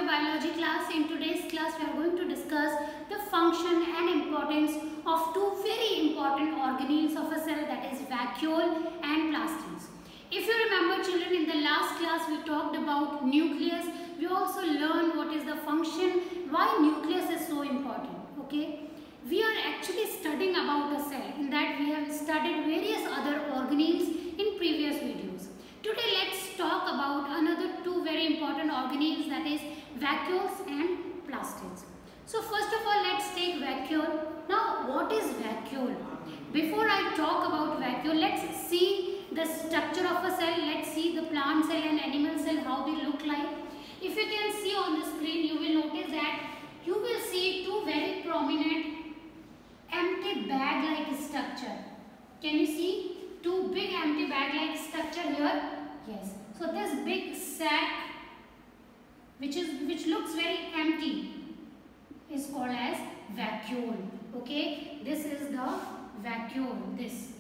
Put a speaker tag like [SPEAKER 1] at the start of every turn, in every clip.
[SPEAKER 1] biology class. In today's class we are going to discuss the function and importance of two very important organelles of a cell, that is vacuole and plastids. If you remember children, in the last class we talked about nucleus. We also learned what is the function, why nucleus is so important. Okay, we are actually studying about a cell. In that we have studied various other organelles in previous videos. Today let's talk about another two very important organelles, that is vacuoles and plastids. So first of all, let's take vacuole. Now what is vacuole? Before I talk about vacuole, let's see the structure of a cell. Let's see the plant cell and animal cell, how they look like. If you can see on the screen, you will notice that you will see two very prominent empty bag-like structure. Can you see two big empty bag-like structure here? Yes. So this big sac, which looks very empty, is called as vacuole. Okay, this is the vacuole. This.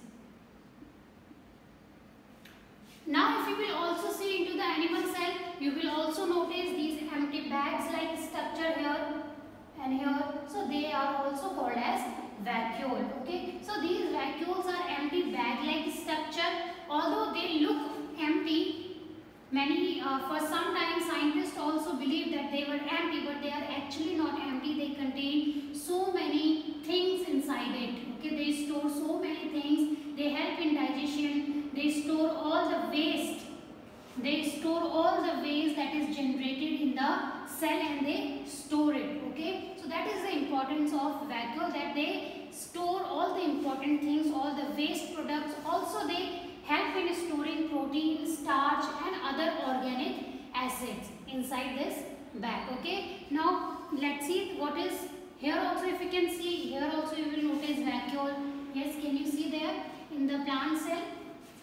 [SPEAKER 1] Now, if you will also see into the animal cell, you will also notice these empty bags-like structure here and here. So they are also called as vacuole. Okay, so these vacuoles are empty bag-like structure. Although they look empty, for some time scientists also believe that they were empty, but they are actually not empty. They contain so many things inside it. Okay, they store so many things. They help in digestion. They store all the waste. They store all the waste that is generated in the cell and they store it. Okay, so that is the importance of vacuole, that they store all the important things, all the waste products. Also they help in storing protein, starch and other organic acids inside this bag. Okay, now let's see what is here. Also, if you can see here, also you will notice vacuole. Yes, can you see there in the plant cell?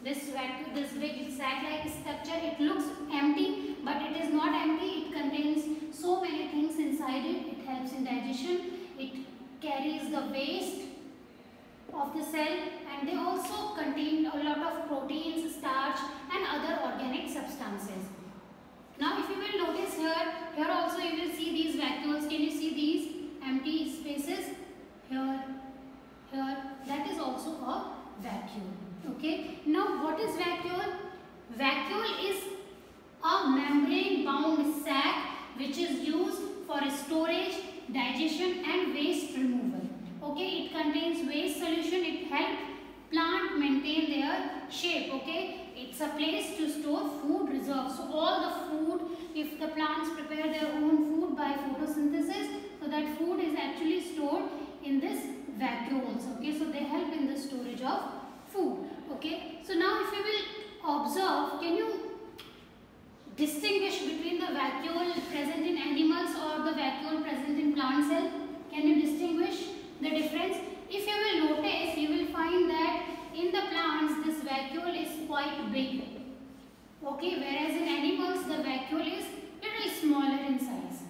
[SPEAKER 1] This big sac-like structure, it looks empty, but it is not empty. It contains so many things inside it. It helps in digestion. It carries the waste of the cell, and they also contain a lot of proteins, starch and other organic substances. Now if you will notice here also you will see these vacuoles. Can you see these empty spaces? Here, that is also a vacuole. Okay, now what is vacuole? Vacuole is a membrane bound sac which is used for storage, digestion and waste removal. Okay, it contains waste solution. It helps plant maintain their shape. Okay, it's a place to store food reserves. So all the food, if the plants prepare their own food by photosynthesis, so that food is actually stored in this vacuoles. Okay, so they help in the storage of food. Okay, so now if you will observe, can you distinguish between the vacuole present in animals or the vacuole present in plant cell? Can you distinguish the difference? If you will notice, you will find that in the plants this vacuole is quite big. Okay, whereas in animals the vacuole is little smaller in size.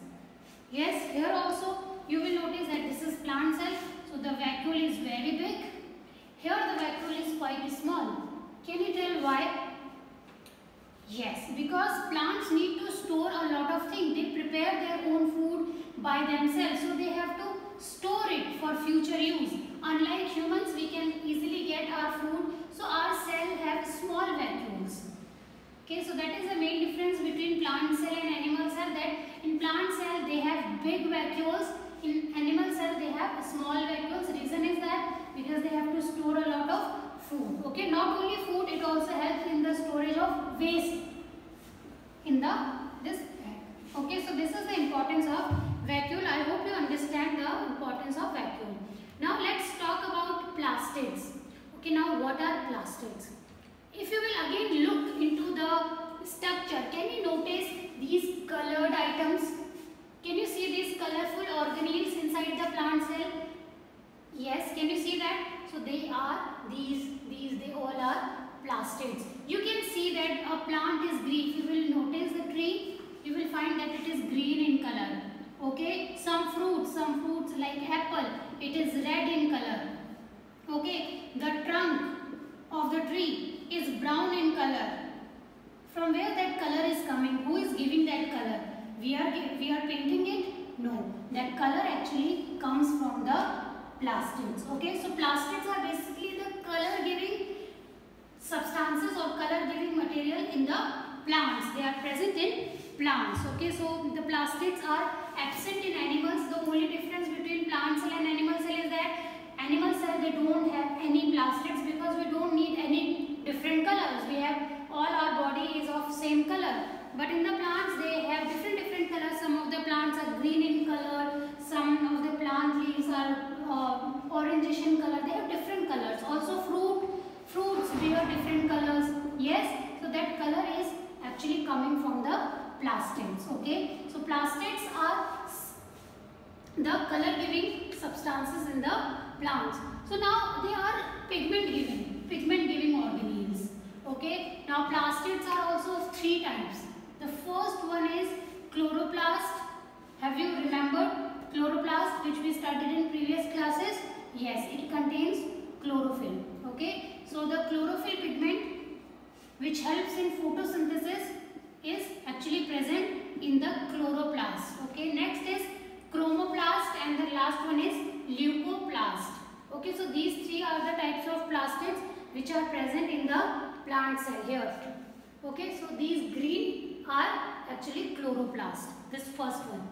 [SPEAKER 1] Yes, here also you will notice that this is plant cell, so the vacuole is very big. Here the vacuole is quite small. Can you tell why? Yes, because plants need to store a lot of things. They prepare their own food by themselves, so they have to store it for future use. Unlike humans, we can easily get our food, so our cell have small vacuoles. Okay, so that is the main difference between plant cell and animal cell, that in plant cell they have big vacuoles, in animal cell they have small vacuoles. Reason is that because they have to store a lot of food. Okay, not only food, it also helps in the storage of waste in this bag. Okay, so this is the importance of vacuole. I hope you understand the importance of vacuole. Now let's talk about plastids. Okay, now what are plastids? If you will again look into the structure, can you notice these colored items? Can you see these colorful organelles inside the plant cell? Yes, can you see that? So they are they all are plastids. You can see that a plant is green. If you will notice the tree, you will find that it is green in color. Okay, some fruits like apple, it is red in color. Okay, the trunk of the tree is brown in color. From where that color is coming? Who is giving that color? we are painting it? No, that color actually comes from the plastids. Okay, so plastids are basically the color giving substances or color giving material in the plants. They are present in plants. Okay, so the plastids are absent in animals. The only difference between plant cell and animal cell is that animal cell, they don't have any plastids because we don't need any different colors. We have, all our body is of same color. But in the plants, they have different colors. Some of the plants are green in color. Some of the plant leaves are orangish in color. They have different colors. Also fruits bear different colors. Yes, so that color is actually coming from the plastids. Okay, so plastids are the color giving substances in the plants. So now they are pigment giving organelles. Okay, now plastids are also of three types. The first one is chloroplast. Have you remembered chloroplast, which we studied in previous classes? Yes, it contains chlorophyll. Okay, so the chlorophyll pigment which helps in photosynthesis is actually present in the chloroplast. Okay, next is chromoplast and the last one is leucoplast. Okay, so these three are the types of plastids which are present in the plant cell here. Okay, so these green are actually chloroplast, this first one.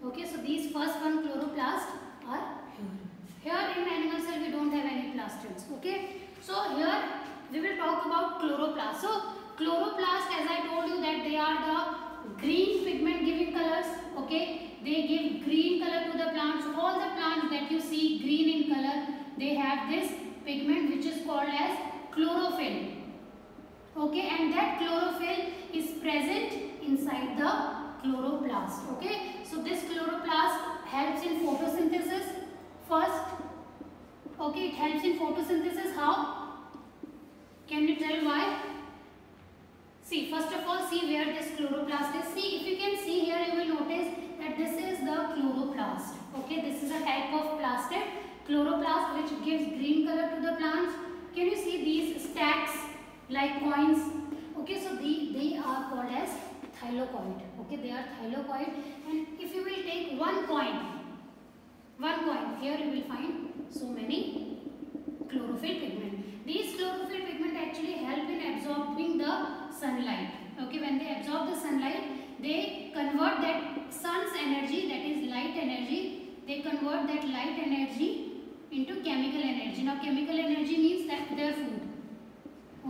[SPEAKER 1] Okay, so these first one chloroplast are here. Here in animal cell we don't have any plastids. Okay, so here we will talk about chloroplast. So chloroplast, as I told you, that they are the green pigment giving colors. Okay, they give green color to the plants. All the plants that you see green in color, they have this pigment which is called as chlorophyll. Okay, and that chlorophyll is present inside the chloroplast. Okay, so this chloroplast helps in photosynthesis first. Okay, it helps in photosynthesis. How? Can you tell why? See, first of all, see where this chloroplast is. See, if you can see here, you will notice that this is the chloroplast. Okay, this is a type of plastid, chloroplast, which gives green color to the plants. Can you see these stacks like coins? Okay, so they are called as thylakoid. Okay, they are thylakoid. And if you will take one coin, here you will find so many chlorophyll pigment. These chlorophyll pigment actually help in absorbing the sunlight. Okay, when they absorb the sunlight, they convert that sun's energy, that is light energy, they convert that light energy into chemical energy. Now chemical energy means that their food.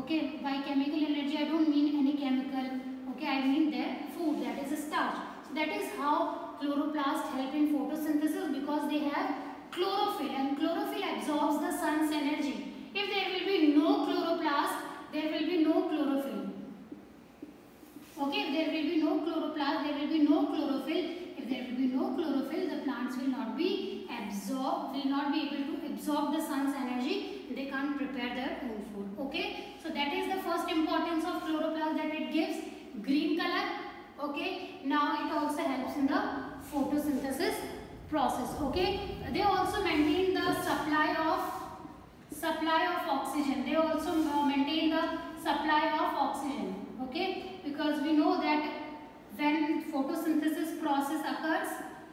[SPEAKER 1] Okay, by chemical energy I don't mean any chemical. Okay, I mean their food, that is a starch. So that is how chloroplasts help in photosynthesis, because they have chlorophyll, and chlorophyll absorbs the sun's energy. If there will be no chloroplast, there will be no chlorophyll. Okay, if there will be no chloroplast, there will be no chlorophyll. If there will be no chlorophyll, the plants will not be able to absorb the sun's energy. They can't prepare their own food. Okay, so that is the first importance of chloroplast, that it gives green color. Okay, now it also helps in the photosynthesis process. Okay, they also maintain the supply of oxygen. They also maintain the supply of oxygen. Okay, because we know that when photosynthesis process occurs,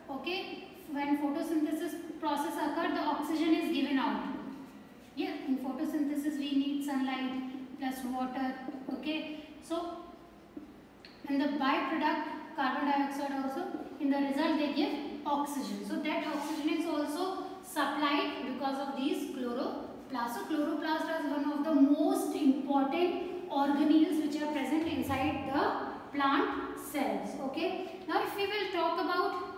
[SPEAKER 1] okay, when photosynthesis process occurs, the oxygen is given out. Yeah, in photosynthesis we need sunlight plus water. Okay, so and the byproduct carbon dioxide also, in the result they give oxygen. So that oxygen is also supplied because of these chloroplasts. So chloroplast is one of the most important organelles which are present inside the plant cells. Okay, now if we will talk about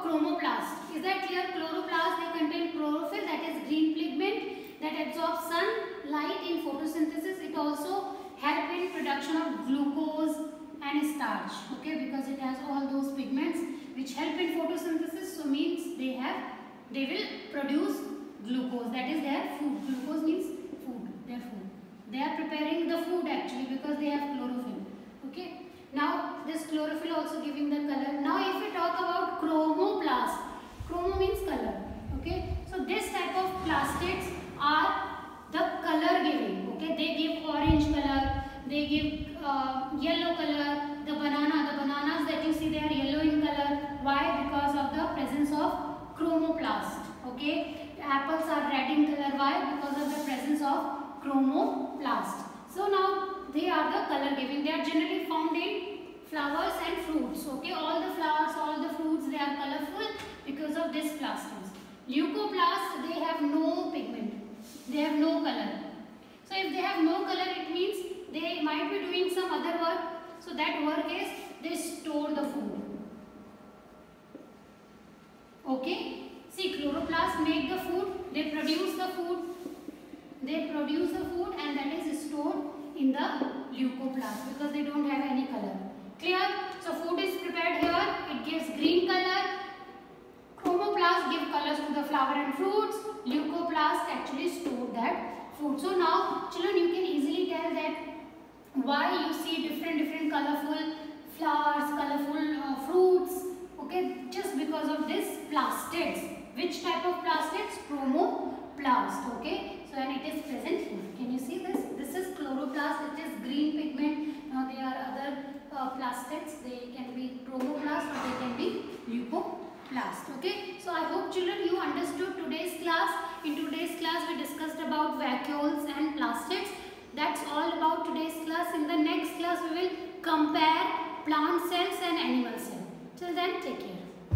[SPEAKER 1] chromoplast, is that clear? Chloroplast, they contain chlorophyll, that is green pigment that absorbs sunlight in photosynthesis. It also help in production of glucose and starch. Okay, because it has all those pigments which help in photosynthesis. So means they will produce glucose, that is their food. Glucose means food, their food. They are preparing the food actually because they have chlorophyll. Okay, now this chlorophyll also giving the color. Now if we talk about chromoplast, chromo means color. Okay, so this type of plastids are the color giving. Okay, they give orange color, they give yellow color. The bananas that you see, they are yellow in color. Why? Because of the presence of chromoplast. Okay, the apples are red in color. Why? Because of the presence of chromoplast. So now they are the color giving. They are generally found in flowers and fruits. Okay, all the flowers, all the fruits, they are colorful because of this plastids. Leucoplasts, they have no pigment. They have no color. So if they have no color, it means they might be doing some other work. So that work is they store the food. Okay. See, chloroplasts make the food. They produce the food. They produce the food and that is stored in the leucoplast because they don't have any color. Clear? So food is prepared here. It gives green color. Chromoplasts give colors to the flower and fruits. Leucoplasts actually store that food. So now children, you can easily tell that why you see different colorful flowers, colorful fruits. Okay, just because of this plastids. Which type of plastids? Chromoplast. Okay, so and it is present here. Can you see this? This is chloroplast. It is green pigment. Now there are other plastids. They can be chromoplast or they can be leucoplast. Okay, so I hope children you understood today's class. In today's class we discussed about vacuoles and plastids. That's all about today's class. In the next class we will compare plant cells and animal cells. Till then, take care.